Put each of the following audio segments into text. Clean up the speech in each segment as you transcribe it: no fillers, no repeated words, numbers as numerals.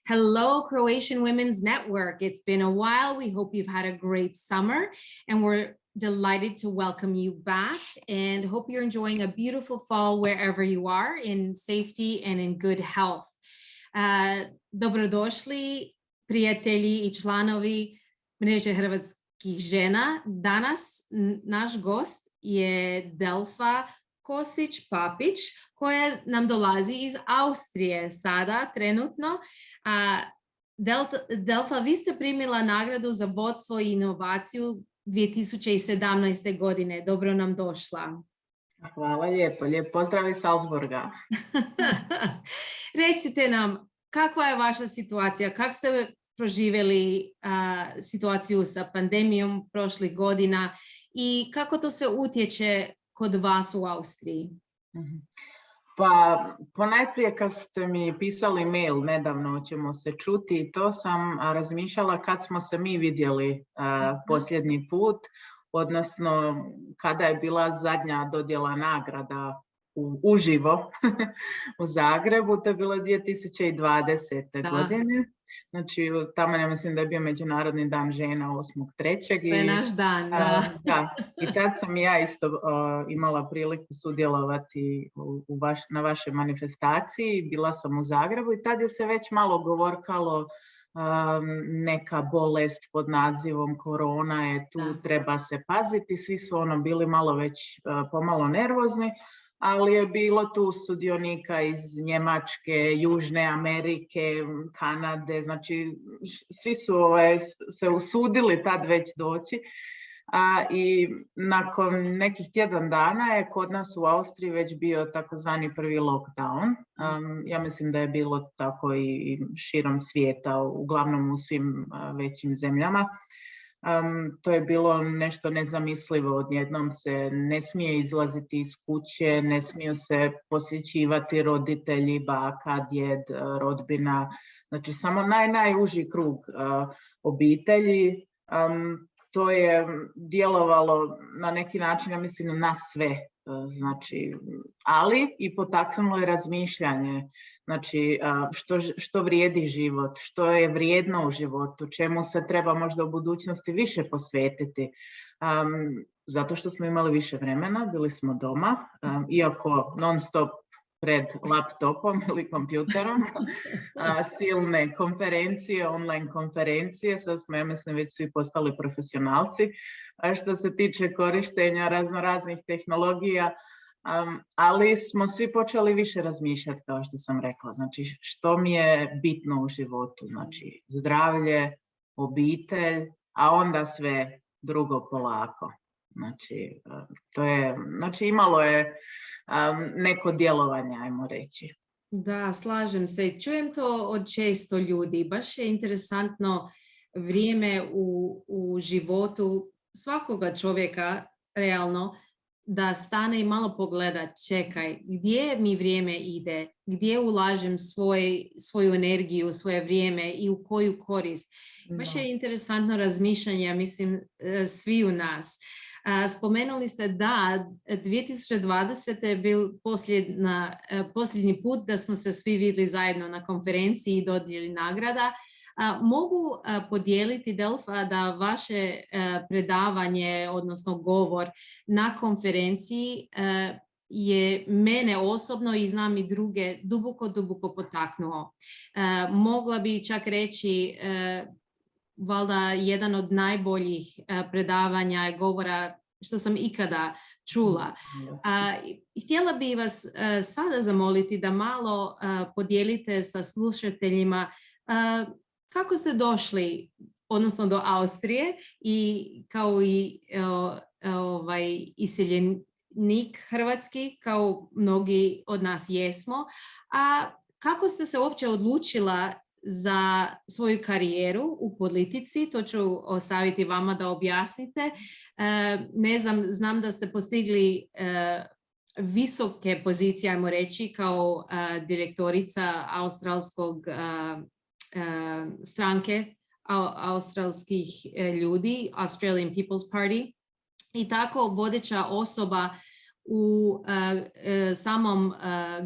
Hello, Croatian Women's Network. It's been a while. We hope you've had a great summer, and we're delighted to welcome you back and hope you're enjoying a beautiful fall wherever you are in safety and in good health. Dobrodošli, prijatelji i članovi Mreže hrvatskih žena. Danas naš gost je Delfa Kosić-Papić, koja nam dolazi iz Austrije sada, trenutno. Delfa, vi ste primila nagradu za vodstvo i inovaciju 2017. godine. Dobro nam došla. Hvala lijepo. Lijep pozdrav iz Salzburga. Recite nam, kakva je vaša situacija? Kako ste proživjeli situaciju sa pandemijom prošlih godina i kako to sve utječe kod vas u Austriji? Pa ponajprije kad ste mi pisali mail, nedavno ćemo se čuti, to sam razmišljala kad smo se mi vidjeli posljednji put, odnosno kada je bila zadnja dodjela nagrada uživo u Zagrebu, to je bilo 2020. godine. Znači, tamo ja mislim da je bio Međunarodni dan žena 8.3. To je naš dan, da. Da. I tad sam ja isto imala priliku sudjelovati na vašoj manifestaciji. Bila sam u Zagrebu i tad je se već malo govorkalo neka bolest pod nazivom korona je tu, treba se paziti. Svi su bili malo već pomalo nervozni. Ali je bilo tu sudionika iz Njemačke, Južne Amerike, Kanade, znači svi su se usudili tad već doći. I nakon nekih tjedan dana je kod nas u Austriji već bio takozvani prvi lockdown. Ja mislim da je bilo tako i širom svijeta, uglavnom u svim većim zemljama. To je bilo nešto nezamislivo, odjednom se ne smije izlaziti iz kuće, ne smiju se posjećivati roditelji, baka, djed, rodbina, znači samo najuži krug obitelji. To je djelovalo na neki način, ja mislim, na sve, znači, ali i potaknulo je razmišljanje, znači što vrijedi život, što je vrijedno u životu, čemu se treba možda u budućnosti više posvetiti. Zato što smo imali više vremena, bili smo doma, iako non stop pred laptopom ili kompjuterom, silne konferencije, online konferencije, sad smo, ja mislim, već svi postali profesionalci. Što se tiče korištenja raznih tehnologija, ali smo svi počeli više razmišljati, kao što sam rekla, znači što mi je bitno u životu, znači zdravlje, obitelj, a onda sve drugo polako. Znači, imalo je neko djelovanje, ajmo reći. Da, slažem se. Čujem to od često ljudi. Baš je interesantno vrijeme u životu svakoga čovjeka, realno, da stane i malo pogleda, čekaj, gdje mi vrijeme ide, gdje ulažem svoju energiju, svoje vrijeme i u koju korist. Baš je interesantno razmišljanje, mislim, svi u nas. Spomenuli ste da 2020. je bil posljednji put da smo se svi vidjeli zajedno na konferenciji i dodijeli nagrada. Mogu podijeliti, Delfa, da vaše predavanje, odnosno govor na konferenciji je mene osobno i znam i druge duboko potaknuo. Mogla bi čak reći valjda jedan od najboljih predavanja i govora što sam ikada čula. Htjela bi vas sada zamoliti da malo podijelite sa slušateljima kako ste došli, odnosno do Austrije i kao i iseljenik hrvatski, kao mnogi od nas jesmo, a kako ste se uopće odlučila za svoju karijeru u politici, to ću ostaviti vama da objasnite. Ne znam da ste postigli visoke pozicije, ajmo reći, kao direktorica australskog stranke australskih ljudi, Australian People's Party, i tako vodeća osoba u samom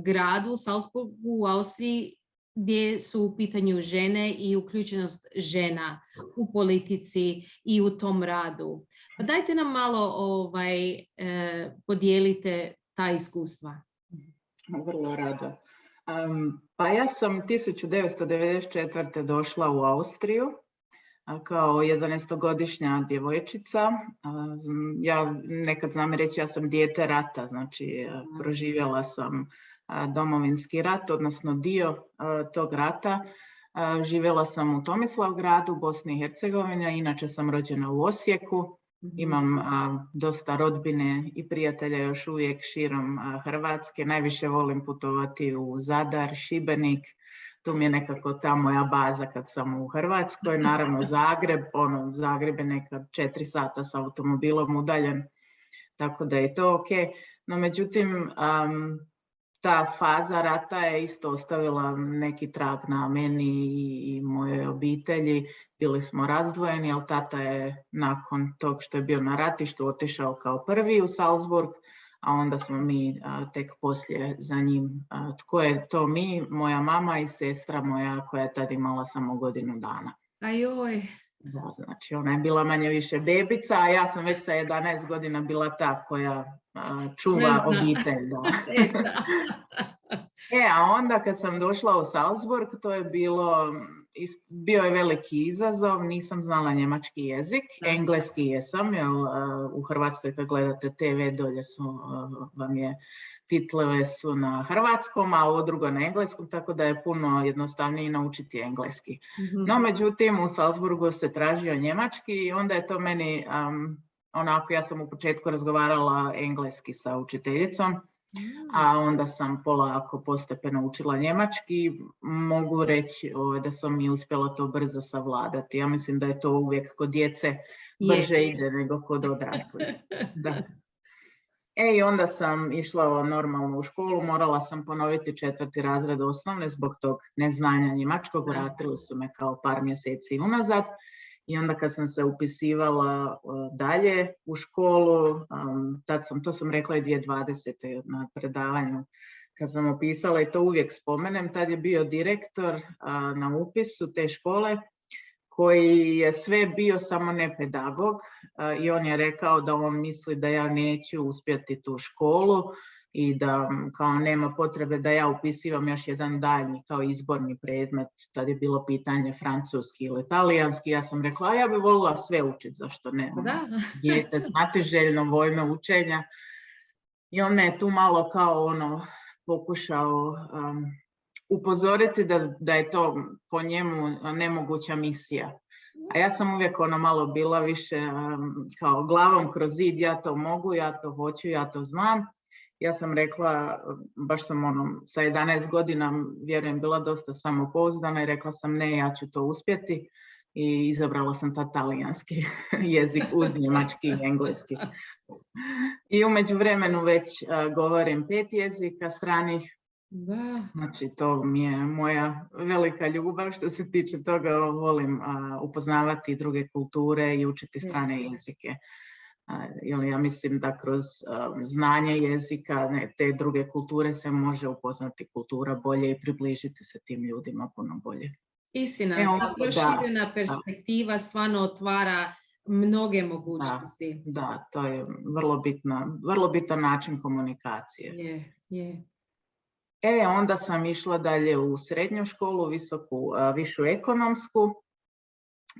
gradu Salzburgu u Austriji gdje su u pitanju žene i uključenost žena u politici i u tom radu. Pa dajte nam malo podijelite ta iskustva. Vrlo rado. Pa ja sam 1994. došla u Austriju kao 11-godišnja djevojčica. Ja nekad znam reći ja sam dijete rata, znači proživjela sam Domovinski rat, odnosno dio tog rata. Živjela sam u Tomislavgradu, Bosni i Hercegovini, inače sam rođena u Osijeku. Imam dosta rodbine i prijatelja još uvijek širom Hrvatske. Najviše volim putovati u Zadar, Šibenik. Tu mi je nekako ta moja baza kad sam u Hrvatskoj. Naravno Zagreb, Zagreb je nekad 4 sata s automobilom udaljen, tako da je to ok. No međutim, ta faza rata je isto ostavila neki trag na meni i mojoj obitelji. Bili smo razdvojeni, ali tata je nakon tog što je bio na ratištu otišao kao prvi u Salzburg, a onda smo mi tek poslije za njim. Tko je to mi? Moja mama i sestra moja koja je tad imala samo godinu dana. Ajoj. Da, znači ona je bila manje više bebica, a ja sam već sa 11 godina bila ta koja čuva obitelj. Da. A onda kad sam došla u Salzburg, to je bio je veliki izazov, nisam znala njemački jezik, engleski jesam, jer u Hrvatskoj kad gledate TV dolje vam je titlove su na hrvatskom, a ovo drugo na engleskom, tako da je puno jednostavnije naučiti engleski. No, međutim, u Salzburgu se tražio njemački i onda je to meni, onako, ja sam u početku razgovarala engleski sa učiteljicom, a onda sam polako postepeno učila njemački. Mogu reći da sam mi uspjela to brzo savladati. Ja mislim da je to uvijek kod djece brže ide nego kod odraslih. Da. I onda sam išla normalno u školu, morala sam ponoviti 4. razred osnovne zbog tog neznanja njemačkog, vratili su me kao par mjeseci unazad. I onda kad sam se upisivala dalje u školu, to sam rekla i 2020. na predavanju, kad sam upisala i to uvijek spomenem, tad je bio direktor na upisu te škole koji je sve bio samo ne pedagog i on je rekao da on misli da ja neću uspjeti tu školu i da kao nema potrebe da ja upisivam još jedan daljnji kao izborni predmet. Tad je bilo pitanje francuski ili talijanski. Ja sam rekla, ja bih volila sve učiti, zašto ne? Dijete znatiželjno, vojno učenja. I on me je tu malo kao pokušao upozoriti da je to po njemu nemoguća misija. A ja sam uvijek malo bila više kao glavom kroz zid, ja to mogu, ja to hoću, ja to znam. Ja sam rekla, baš sam sa 11 godina, vjerujem, bila dosta samopouzdana i rekla sam ne, ja ću to uspjeti. I izabrala sam ta talijanski jezik uz njemački i engleski. I u međuvremenu već govorim 5 jezika stranih. Da. Znači, to mi je moja velika ljubav što se tiče toga. Volim upoznavati druge kulture i učiti strane jezike. Ja mislim da kroz znanje jezika te druge kulture se može upoznati kultura bolje i približiti se tim ljudima puno bolje. Istina, ta proširena perspektiva stvarno otvara mnoge mogućnosti. Da, to je vrlo bitan način komunikacije. Je. Onda sam išla dalje u srednju školu, višu ekonomsku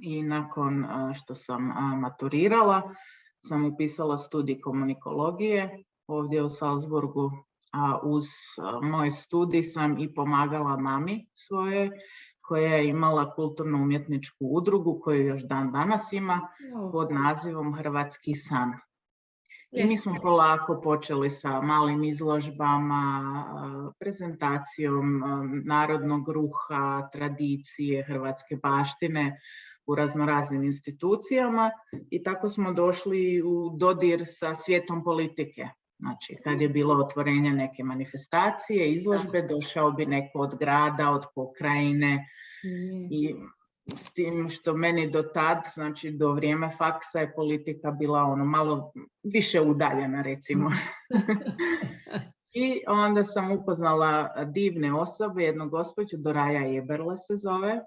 i nakon što sam maturirala sam upisala studij komunikologije ovdje u Salzburgu, a uz moj studij sam i pomagala mami svoje, koja je imala kulturno-umjetničku udrugu koju još dan danas ima pod nazivom Hrvatski san. I mi smo polako počeli sa malim izložbama, prezentacijom narodnog ruha, tradicije, hrvatske baštine u raznoraznim institucijama i tako smo došli u dodir sa svijetom politike. Znači, kad je bilo otvorenje neke manifestacije, izložbe, došao bi neko od grada, od pokrajine i s tim što meni do tad, znači do vrijeme faksa je politika bila malo više udaljena, recimo. I onda sam upoznala divne osobe, jednu gospođu, Doraja Eberle se zove.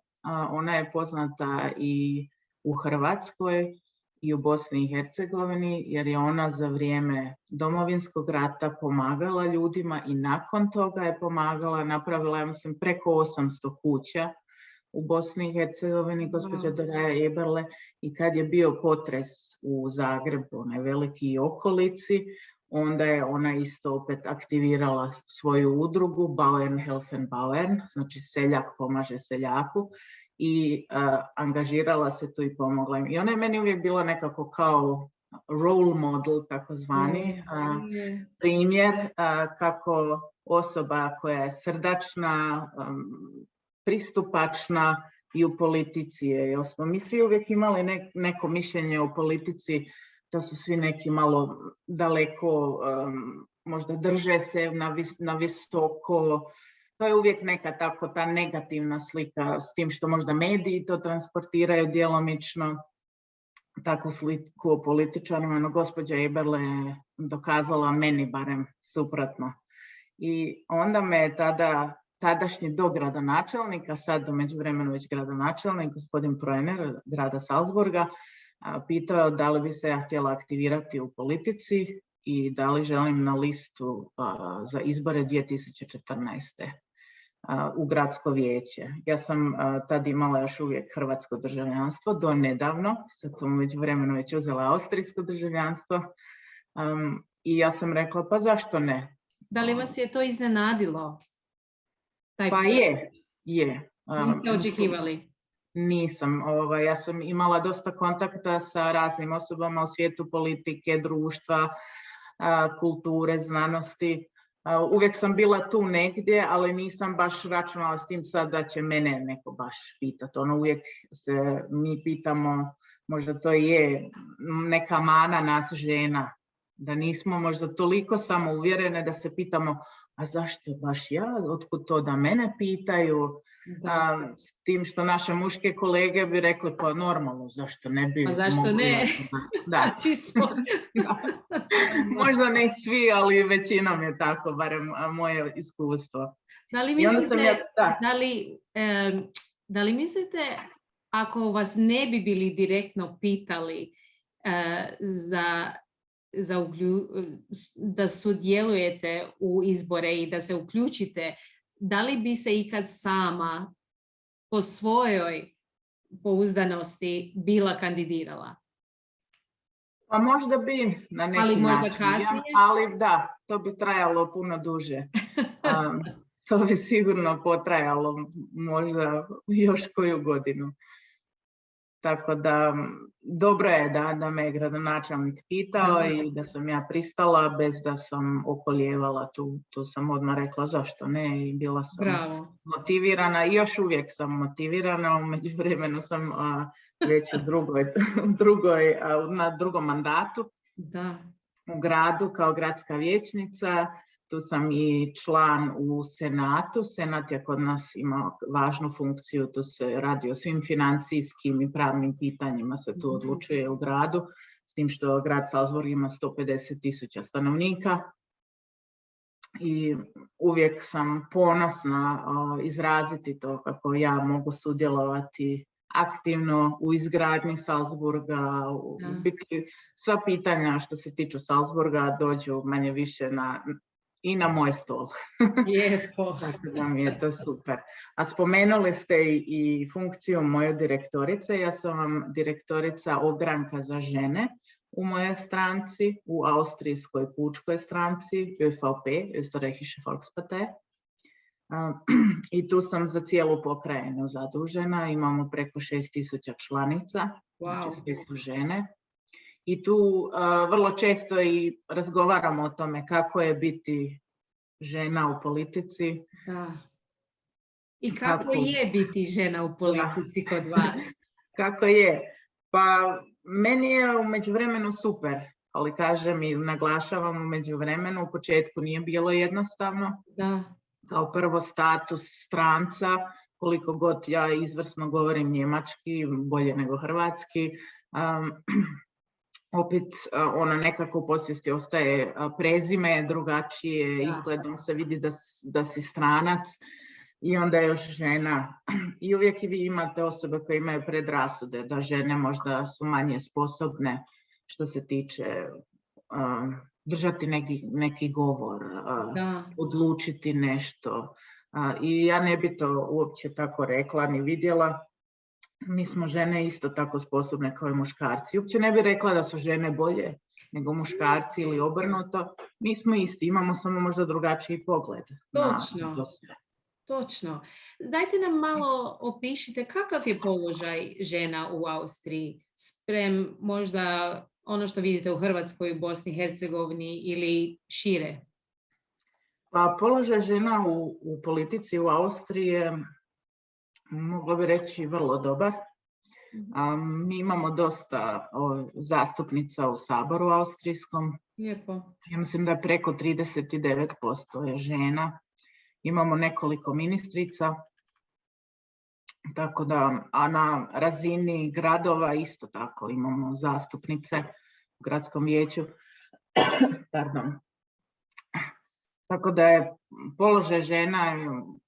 Ona je poznata i u Hrvatskoj i u Bosni i Hercegovini, jer je ona za vrijeme Domovinskog rata pomagala ljudima i nakon toga je pomagala, napravila, ja mislim, preko 800 kuća u Bosni i Hercegovini, gospođa Doraja Eberle, i kad je bio potres u Zagrebu, onaj veliki i okolici, onda je ona isto opet aktivirala svoju udrugu Bauern helfen Bauern, znači seljak pomaže seljaku, i angažirala se tu i pomogla im. I ona je meni uvijek bila nekako kao role model, takozvani, primjer kako osoba koja je srdačna, pristupačna i u politici je. Jer smo mi svi uvijek imali neko mišljenje o politici, to su svi neki malo daleko, možda drže se na visoko. To je uvijek neka tako ta negativna slika, s tim što možda mediji to transportiraju djelomično, takvu sliku o političarima, no gospođa Eberle je dokazala meni barem suprotno. I onda me je tadašnji dogradonačelnik, a sad u međuvremenu već gradonačelnik, gospodin Proener, grada Salzburga, pitao da li bi se ja htjela aktivirati u politici i da li želim na listu za izbore 2014. U gradsko vijeće. Ja sam tad imala još uvijek hrvatsko državljanstvo, do nedavno, sad sam već vremenu uzela austrijsko državljanstvo, i ja sam rekla, pa zašto ne? Da li vas je to iznenadilo? Pa je. Niste očekivali? Nisam. Ja sam imala dosta kontakta sa raznim osobama u svijetu politike, društva, kulture, znanosti. Uvijek sam bila tu negdje, ali nisam baš računala s tim sad da će mene neko baš pitati. Uvijek se mi pitamo, možda to je neka mana nas žena, da nismo možda toliko samouvjerene da se pitamo, a zašto baš ja, otkud to da mene pitaju? S tim što naše muške kolege bi rekli, pa normalno, zašto ne bi? Pa zašto ne? Da. Čisto. Da. Možda ne svi, ali većinom je tako, barem moje iskustvo. Da li mislite, ako vas ne bi bili direktno pitali da sudjelujete u izbore i da se uključite, da li bi se ikad sama po svojoj pouzdanosti bila kandidirala? Pa možda bi na neki ali možda način, kasnije? Ali da, to bi trajalo puno duže. To bi sigurno potrajalo možda još koju godinu. Tako da dobro je da me je gradonačelnik pitao i da sam ja pristala bez da sam okoljevala tu sam odmah rekla zašto ne i bila sam motivirana i još uvijek sam motivirana, u međuvremenu sam već na drugom mandatu u gradu kao gradska vijećnica. Tu sam i član u Senatu. Senat je kod nas imao važnu funkciju, tu se radi o svim financijskim i pravnim pitanjima, se tu odlučuje u gradu, s tim što grad Salzburg ima 150.000 stanovnika. I uvijek sam ponosna izraziti to kako ja mogu sudjelovati aktivno u izgradnji Salzburga. Sva pitanja što se tiču Salzburga dođu manje više i na moj stol. Lijepo. Tako da mi je to super. A spomenuli ste i funkciju moje direktorice. Ja sam vam direktorica ogranka za žene u mojoj stranci, u austrijskoj pučkoj stranci, ÖVP, Österreichische Volkspartei. I tu sam za cijelu pokrajinu zadužena. Imamo preko 6.000 članica, znači sve su žene. I tu vrlo često i razgovaramo o tome kako je biti žena u politici. Da. I kako je biti žena u politici kod vas? Kako je? Pa meni je u međuvremenu super, ali kažem i naglašavam u međuvremenu, u početku nije bilo jednostavno. Da. Kao prvo status stranca, koliko god ja izvrsno govorim njemački, bolje nego hrvatski, opet ono nekako u podsvijesti ostaje prezime, drugačije Da. izgledom se vidi da si stranac i onda je još žena. I uvijek i vi imate osobe koje imaju predrasude, da žene možda su manje sposobne što se tiče držati neki govor, Da. odlučiti nešto. I ja ne bi to uopće tako rekla ni vidjela. Mi smo žene isto tako sposobne kao i muškarci. Uopće ne bi rekla da su žene bolje nego muškarci ili obrnuto. Mi smo isti, imamo samo možda drugačiji pogled. Točno. Na sve. Točno. Dajte nam malo opišite kakav je položaj žena u Austriji sprem možda ono što vidite u Hrvatskoj, u Bosni i Hercegovini ili šire? Pa položaj žena u politici u Austriji je, mogla bi reći, vrlo dobar. Mi imamo dosta zastupnica u Saboru austrijskom. Lijepo. Ja mislim da je preko 39% je žena. Imamo nekoliko ministrica. Tako da, a na razini gradova isto tako imamo zastupnice u gradskom vijeću. Pardon. Tako da je položaj žena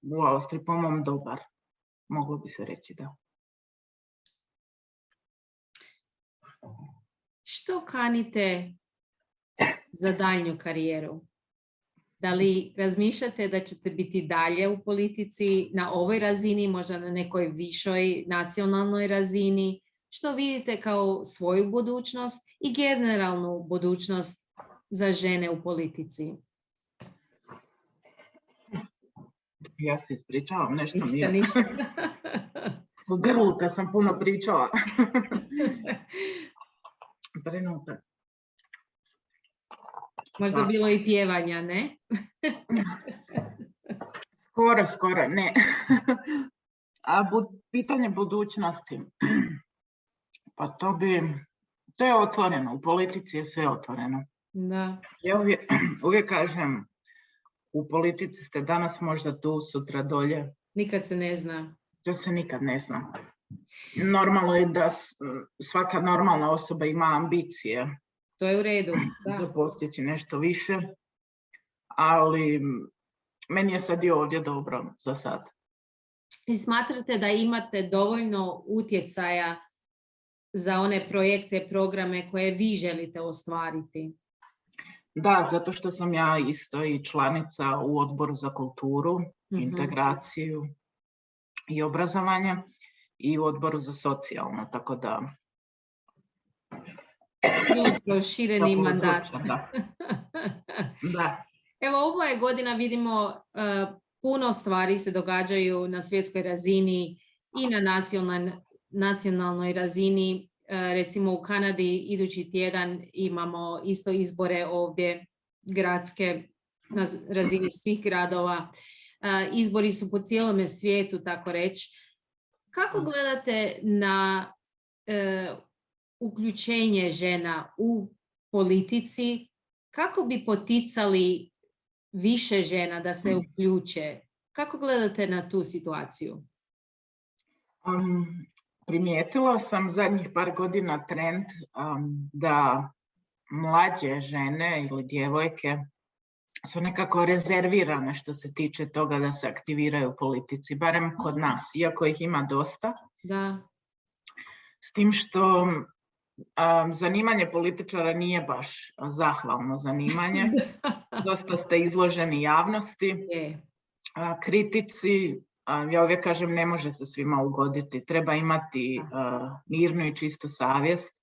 u Austriji po mom dobar. Moglo bi se reći da. Što kanite za daljnju karijeru? Da li razmišljate da ćete biti dalje u politici na ovoj razini, možda na nekoj višoj nacionalnoj razini? Što vidite kao svoju budućnost i generalnu budućnost za žene u politici? Ja se ispričavam, nešto mi je Ništa. u grlu kad sam puno pričala. Trenutak. Možda bilo i pjevanja, ne? Skoro, ne. A pitanje budućnosti, pa to je otvoreno, u politici je sve otvoreno. Da. Ja uvijek kažem, u politici ste danas možda tu, sutra dolje. Nikad se ne zna. To se nikad ne zna. Normalno je da svaka normalna osoba ima ambicije. To je u redu. Da. Za postići nešto više, ali meni je sad i ovdje dobro za sad. I smatrate da imate dovoljno utjecaja za one projekte, programe koje vi želite ostvariti? Da, zato što sam ja isto i članica u Odboru za kulturu, integraciju i obrazovanje i u Odboru za socijalno, tako da... Prošireni mandat. Da. Evo, ovo je godina, vidimo, puno stvari se događaju na svjetskoj razini i na nacionalnoj razini. Recimo u Kanadi idući tjedan imamo isto izbore ovdje gradske na razini svih gradova. Izbori su po cijelome svijetu, tako reći. Kako gledate na uključenje žena u politici? Kako bi poticali više žena da se uključe? Kako gledate na tu situaciju? Primijetila sam zadnjih par godina trend da mlađe žene ili djevojke su nekako rezervirane što se tiče toga da se aktiviraju u politici, barem kod nas, iako ih ima dosta. Da. S tim što zanimanje političara nije baš zahvalno zanimanje. Dosta ste izloženi javnosti, kritici. Ja uvijek kažem, ne može se svima ugoditi. Treba imati mirnu i čistu savjest,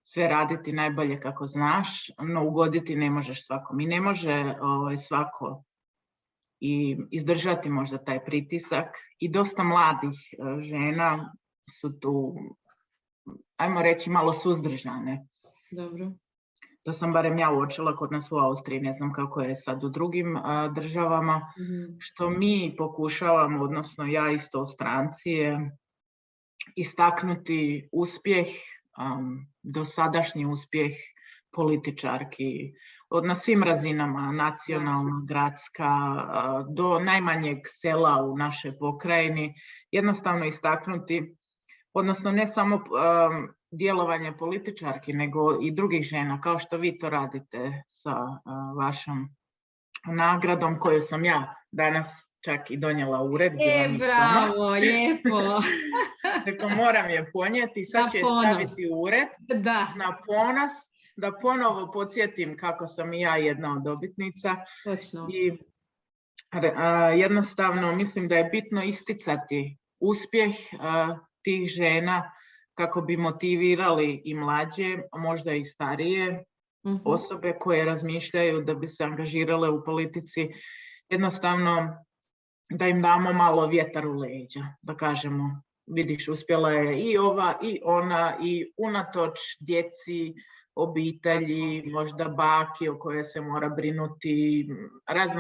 sve raditi najbolje kako znaš, no ugoditi ne možeš svakom. I ne može svako i izdržati možda taj pritisak. I dosta mladih žena su tu, ajmo reći, malo suzdržane. Dobro. To sam barem ja uočila kod nas u Austriji, ne znam kako je sad u drugim državama, što mi pokušavamo, odnosno ja isto u stranci, je istaknuti uspjeh, dosadašnji uspjeh političarki na svim razinama, nacionalna, gradska, do najmanjeg sela u našoj pokrajini, jednostavno istaknuti, odnosno ne samo djelovanje političarki, nego i drugih žena, kao što vi to radite sa vašom nagradom koju sam ja danas čak i donijela u ured. Bravo, lijepo. Dakle, moram je ponijeti, sad ću je staviti u ured, na ponos, da ponovo podsjetim kako sam i ja jedna od dobitnica. Točno. I jednostavno mislim da je bitno isticati uspjeh tih žena kako bi motivirali i mlađe, možda i starije osobe koje razmišljaju da bi se angažirale u politici. Jednostavno da im damo malo vjetar u leđa, da kažemo, vidiš, uspjela je i ova i ona i unatoč djeci, obitelji, možda baki o kojoj se mora brinuti,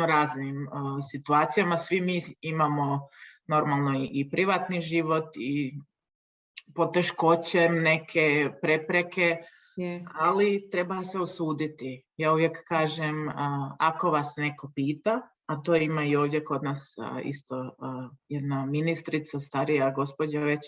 raznim situacijama. Svi mi imamo normalno i privatni život i poteškoće, neke prepreke, ali treba se usuditi. Ja uvijek kažem, ako vas neko pita, a to ima i ovdje kod nas isto jedna ministrica, starija gospođa već,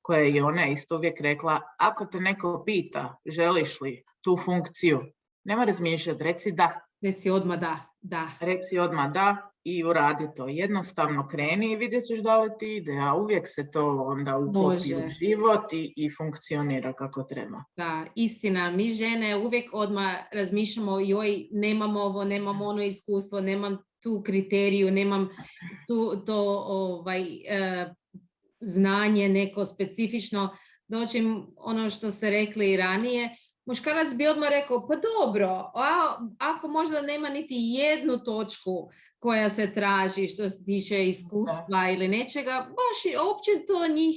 koja je ona isto uvijek rekla, ako te neko pita, želiš li tu funkciju, nema razmišljati, reci da. Reci odmah da. Reci odmah da i uradi to. Jednostavno kreni i vidjet ćeš da li ti ide, a uvijek se to onda uklopi u život i funkcionira kako treba. Da, istina. Mi žene uvijek odmah razmišljamo, joj, nemam ovo, nemam ono iskustvo, nemam tu kriteriju, nemam znanje neko specifično. Dođem ono što ste rekli ranije, muškarac bi odmah rekao, pa dobro, ako možda nema niti jednu točku koja se traži što se tiče iskustva ili nečega, baš uopće to njih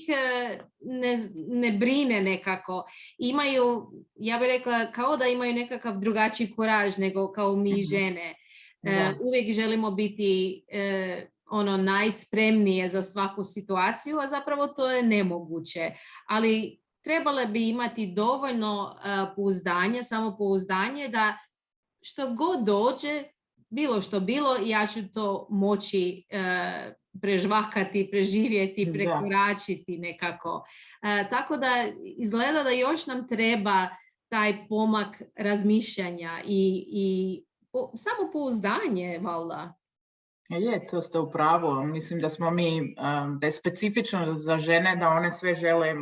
ne brine nekako. Imaju, ja bih rekla, kao da imaju nekakav drugačiji kuraž nego kao mi žene. Uvijek želimo biti najspremnije za svaku situaciju, a zapravo to je nemoguće. Ali trebale bi imati dovoljno pouzdanja, samopouzdanje da što god dođe, bilo što bilo, ja ću to moći prežvakati, preživjeti, prekoračiti nekako. Tako da izgleda da još nam treba taj pomak razmišljanja i samopouzdanje, valjda. Je, to ste u pravu. Mislim da smo mi, da je specifično za žene da one sve žele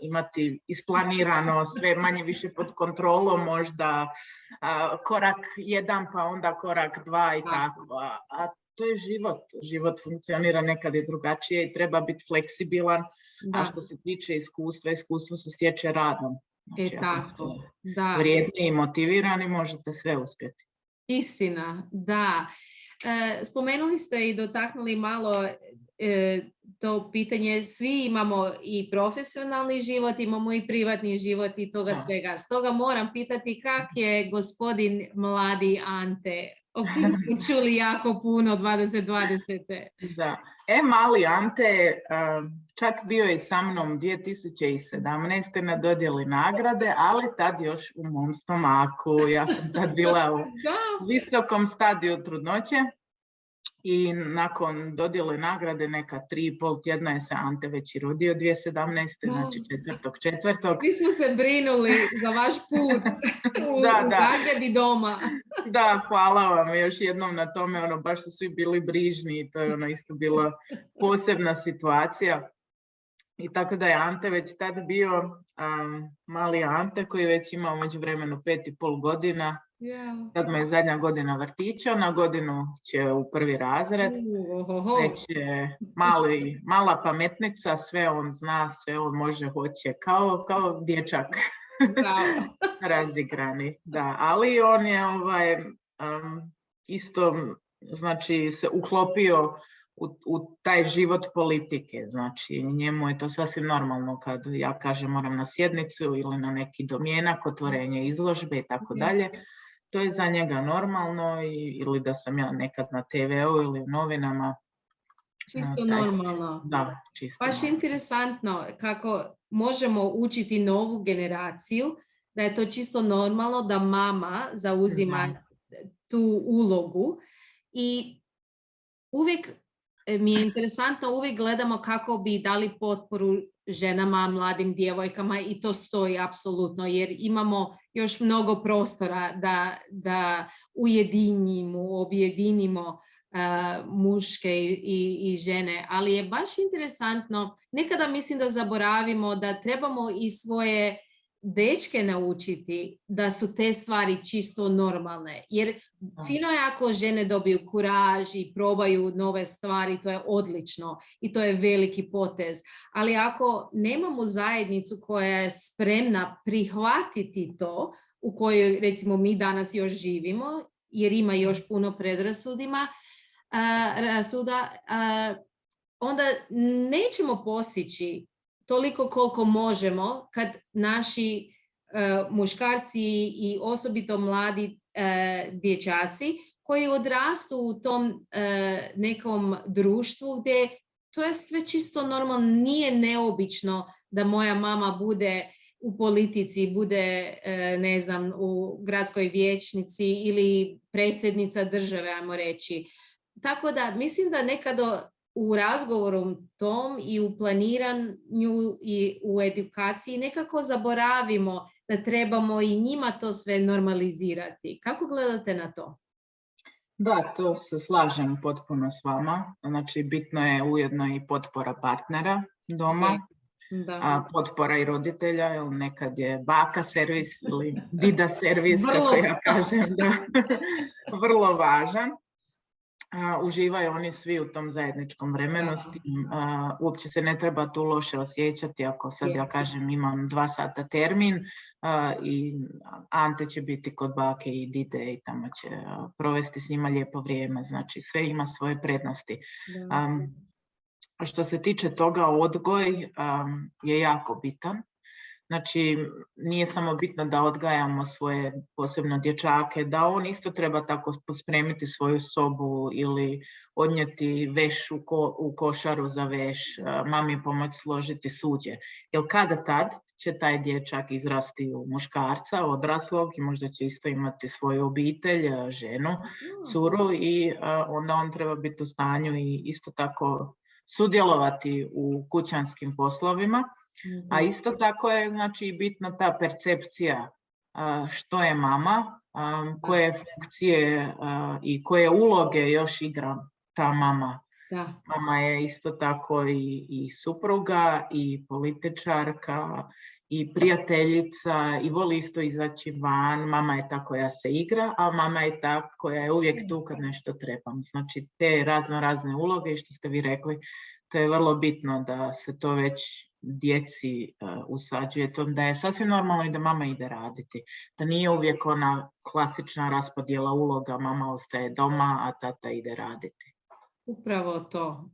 imati isplanirano, sve manje više pod kontrolom, možda korak 1 pa onda korak 2 i tako. A to je život. Život funkcionira nekad i drugačije i treba biti fleksibilan. A što se tiče iskustva, iskustvo se stječe radom. Znači, ako ste vrijedni i motivirani, možete sve uspjeti. Istina, da. Spomenuli ste i dotaknuli malo to pitanje, svi imamo i profesionalni život, imamo i privatni život i toga svega. Stoga moram pitati kak je gospodin mladi Ante, o kim smo čuli jako puno 2020. Da, mali Ante čak bio je sa mnom 2017. na dodjeli nagrade, ali tad još u mom stomaku. Ja sam tad bila u visokom stadiju trudnoće i nakon dodjele nagrade neka 3,5 tjedna je se Ante već i rodio 2017. Znači 4.4. Mi smo se brinuli za vaš put u Zagreb i doma. Da, hvala vam još jednom na tome, baš su svi bili brižni i to je isto bila posebna situacija. I tako da je Ante već tad bio mali Ante koji već imao među vremenu 5,5 godina. Sad mu je zadnja godina vrtića, na godinu će u 1. razred. Već je mala pametnica, sve on zna, sve on može, hoće, kao dječak. Razigrani. Da, ali on je isto, znači, se uklopio u taj život politike, znači njemu je to sasvim normalno kad ja kažem moram na sjednicu ili na neki domjenak, otvorenje izložbe i tako dalje. To je za njega normalno ili da sam ja nekad na TV-u ili u novinama. Čisto normalno. Da, čisto. Baš interesantno kako možemo učiti novu generaciju, da je to čisto normalno da mama zauzima tu ulogu i uvijek mi je interesantno, uvijek gledamo kako bi dali potporu ženama, mladim djevojkama i to stoji apsolutno jer imamo još mnogo prostora da objedinimo muške i žene, ali je baš interesantno, nekada mislim da zaboravimo da trebamo i svoje dečke naučiti da su te stvari čisto normalne, jer fino je ako žene dobiju kuraž i probaju nove stvari, to je odlično i to je veliki potez, ali ako nemamo zajednicu koja je spremna prihvatiti to u kojoj recimo mi danas još živimo, jer ima još puno predrasudima, onda nećemo postići toliko koliko možemo kad naši muškarci i osobito mladi dječaci koji odrastu u tom nekom društvu gdje to je sve čisto normalno, nije neobično da moja mama bude u politici, bude ne znam u gradskoj vijećnici ili predsjednica države, ajmo reći. Tako da mislim da nekada u razgovoru tom i u planiranju i u edukaciji nekako zaboravimo da trebamo i njima to sve normalizirati. Kako gledate na to? Da, to se slažem potpuno s vama. Znači, bitno je ujedno i potpora partnera doma, potpora i roditelja, jer nekad je baka servis ili dida servis, kako ja kažem, da, vrlo važan. Uživaju oni svi u tom zajedničkom vremenu, s tim uopće se ne treba tu loše osjećati ako sad ja kažem imam 2 sata termin i Ante će biti kod bake i dide i tamo će provesti s njima lijepo vrijeme, znači sve ima svoje prednosti. Što se tiče toga, odgoj je jako bitan. Znači, nije samo bitno da odgajamo svoje posebno dječake, da on isto treba tako pospremiti svoju sobu ili odnijeti veš u košaru za veš, mami pomoći složiti suđe. Jer kada tad će taj dječak izrasti u muškarca, odraslog i možda će isto imati svoju obitelj, ženu, curu i onda on treba biti u stanju i isto tako sudjelovati u kućanskim poslovima. A isto tako je znači bitna ta percepcija što je mama, koje funkcije i koje uloge još igra ta mama. Da. Mama je isto tako i supruga i političarka i prijateljica i voli isto izaći van. Mama je ta koja se igra, a mama je ta koja je uvijek tu kad nešto trebam. Znači te razne uloge i što ste vi rekli, to je vrlo bitno da se to već djeci usađuje, da je sasvim normalno i da mama ide raditi. Da nije uvijek ona klasična raspodjela uloga, mama ostaje doma, a tata ide raditi. Upravo to,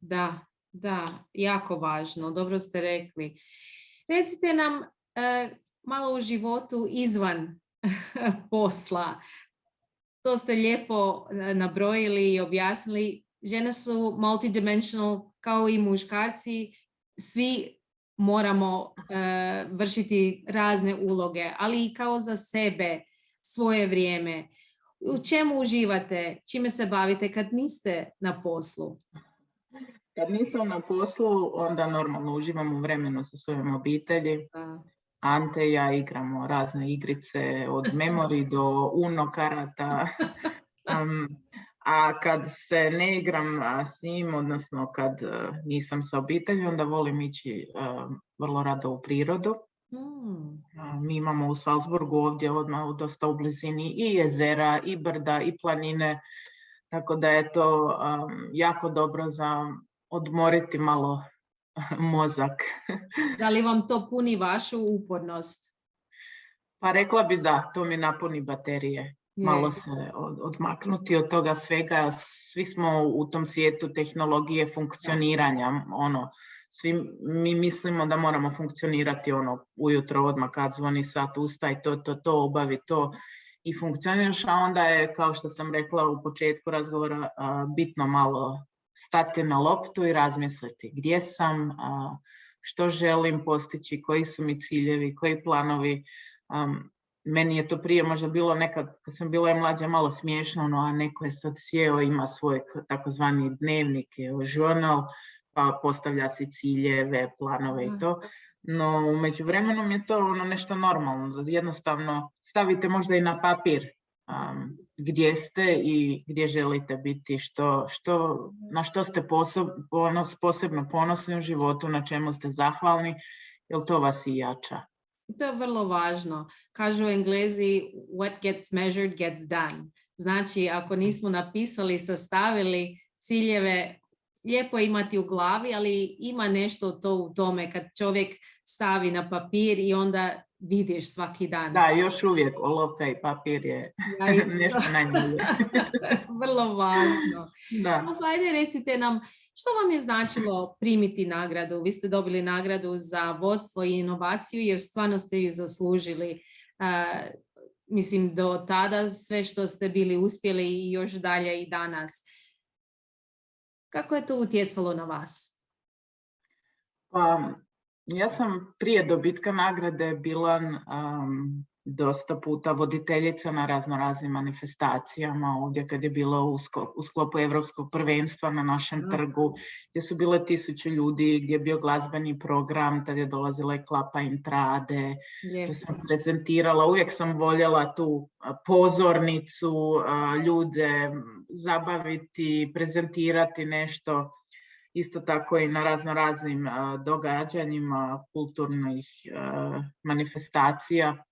da, jako važno, dobro ste rekli. Recite nam malo u životu izvan posla. To ste lijepo nabrojili i objasnili. Žene su multidimensional kao i muškarci, svi moramo vršiti razne uloge, ali i kao za sebe, svoje vrijeme. U čemu uživate? Čime se bavite kad niste na poslu? Kad nisam na poslu, onda normalno uživam u vremenu sa svojom obitelji. Ante i ja igramo razne igrice, od Memory do Uno karata. A kad se ne igram s njim, odnosno kad nisam sa obiteljom, onda volim ići vrlo rado u prirodu. Mi imamo u Salzburgu ovdje odmah dosta u blizini i jezera, i brda, i planine, tako da je to jako dobro za odmoriti malo mozak. Da li vam to puni vašu upornost? Pa rekla bi da, to mi napuni baterije. Malo se odmaknuti od toga svega. Svi smo u tom svijetu tehnologije funkcioniranja. Svi mi mislimo da moramo funkcionirati ujutro odmah kad zvoni sat, ustaj, to, obavi to i funkcioniraš, a onda je, kao što sam rekla u početku razgovora, bitno malo stati na loptu i razmisliti gdje sam, što želim postići, koji su mi ciljevi, koji planovi. meni je to prije možda bilo nekad, kad sam bila mlađa, malo smiješno, no, a neko je sad sjeo, ima svoj takozvani dnevnik, journal, pa postavlja si ciljeve, planove i to. No, u međuvremenu je to nešto normalno. Jednostavno stavite možda i na papir gdje ste i gdje želite biti, na što ste posebno ponosni u životu, na čemu ste zahvalni, jer to vas i jača. To je vrlo važno. Kažu Englezi, what gets measured gets done. Znači, ako nismo napisali, sastavili ciljeve, lijepo je imati u glavi, ali ima nešto to u tome kad čovjek stavi na papir i onda vidiš svaki dan. Da, još uvijek olovka i papir je nešto najbolje. Vrlo važno. Da. Ajde, recite nam, što vam je značilo primiti nagradu? Vi ste dobili nagradu za vodstvo i inovaciju jer stvarno ste ju zaslužili. Mislim, do tada sve što ste bili uspjeli i još dalje i danas. Kako je to utjecalo na vas? Pa, ja sam prije dobitka nagrade bila dosta puta voditeljica na raznoraznim manifestacijama, ovdje kad je bilo u sklopu Evropskog prvenstva na našem trgu, gdje su bile 1000 ljudi, gdje je bio glazbeni program, tad je dolazila i Klapa Intrade, gdje sam prezentirala, uvijek sam voljela tu pozornicu, ljude zabaviti, prezentirati nešto. Isto tako i na raznoraznim događanjima, kulturnih manifestacija.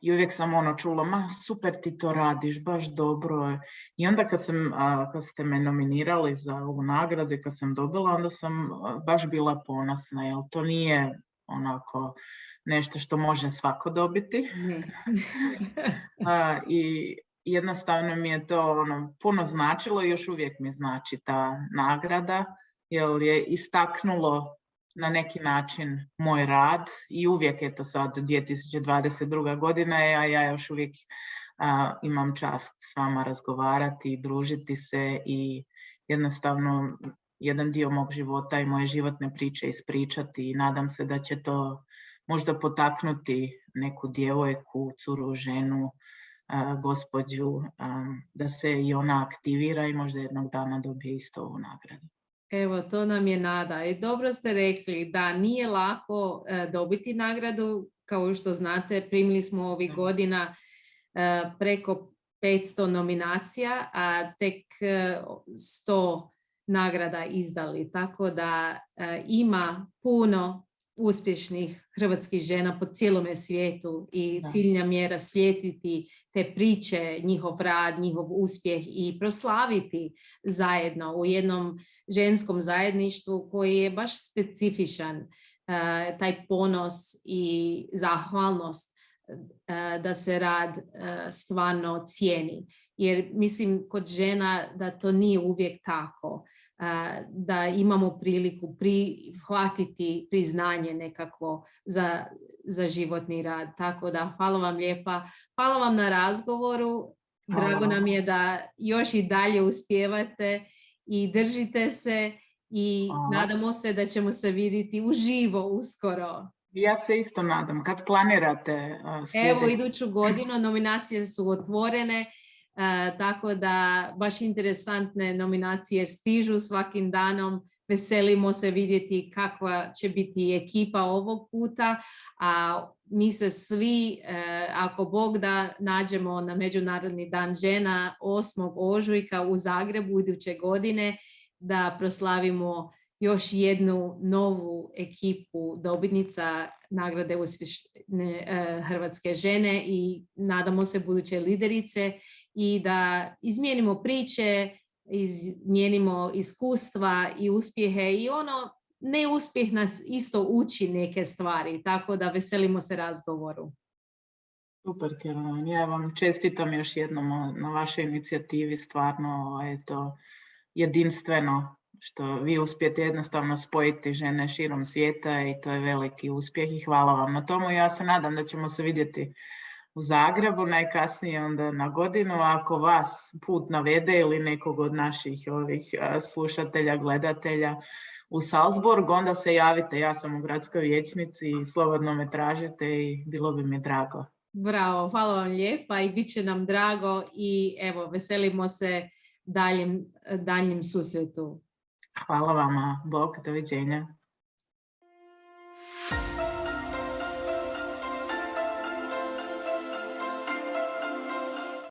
I uvijek sam čula, super ti to radiš, baš dobro. I onda kad ste me nominirali za ovu nagradu i kad sam dobila, onda sam baš bila ponosna, jer to nije onako nešto što može svako dobiti. I jednostavno mi je to puno značilo i još uvijek mi znači ta nagrada, jer je istaknulo na neki način moj rad i uvijek je to sad 2022. godina, a ja još uvijek imam čast s vama razgovarati i družiti se i jednostavno jedan dio mog života i moje životne priče ispričati i nadam se da će to možda potaknuti neku djevojku, curu, ženu, gospođu, da se i ona aktivira i možda jednog dana dobije isto ovu nagradu. Evo, to nam je nada. I dobro ste rekli da nije lako dobiti nagradu. Kao što znate, primili smo ovih godina preko 500 nominacija, a tek 100 nagrada izdali. Tako da ima puno uspješnih hrvatskih žena po cijelome svijetu i ciljna mjera svijetiti te priče, njihov rad, njihov uspjeh i proslaviti zajedno u jednom ženskom zajedništvu koji je baš specifičan, taj ponos i zahvalnost da se rad stvarno cijeni. Jer mislim kod žena da to nije uvijek tako. Da imamo priliku prihvatiti priznanje nekako za životni rad. Tako da hvala vam lijepa. Hvala vam na razgovoru. Drago nam je da još i dalje uspijevate i držite se i nadamo se da ćemo se vidjeti uživo uskoro. Ja se isto nadam. Kad planirate sljedeće? Evo, iduću godinu nominacije su otvorene. Tako da baš interesantne nominacije stižu svakim danom. Veselimo se vidjeti kakva će biti ekipa ovog puta, a mi se svi, ako Bog da, nađemo na Međunarodni dan žena 8. ožujka u Zagrebu iduće godine da proslavimo još jednu novu ekipu dobitnica nagrade uspješne hrvatske žene i nadamo se buduće liderice i da izmijenimo priče, izmijenimo iskustva i uspjehe i neuspjeh nas isto uči neke stvari, tako da veselimo se razgovoru. Super, Caroline. Ja vam čestitam još jednom na vašoj inicijativi, stvarno je to jedinstveno što vi uspijete jednostavno spojiti žene širom svijeta i to je veliki uspjeh i hvala vam na tomu. Ja se nadam da ćemo se vidjeti u Zagrebu, najkasnije onda na godinu. Ako vas put navede ili nekog od naših slušatelja, gledatelja u Salzburg, onda se javite. Ja sam u gradskoj vijećnici i slobodno me tražite i bilo bi mi drago Bravo, hvala vam lijepa i bit će nam drago i evo, veselimo se daljnjem susretu. Hvala vama. Bog, doviđenja.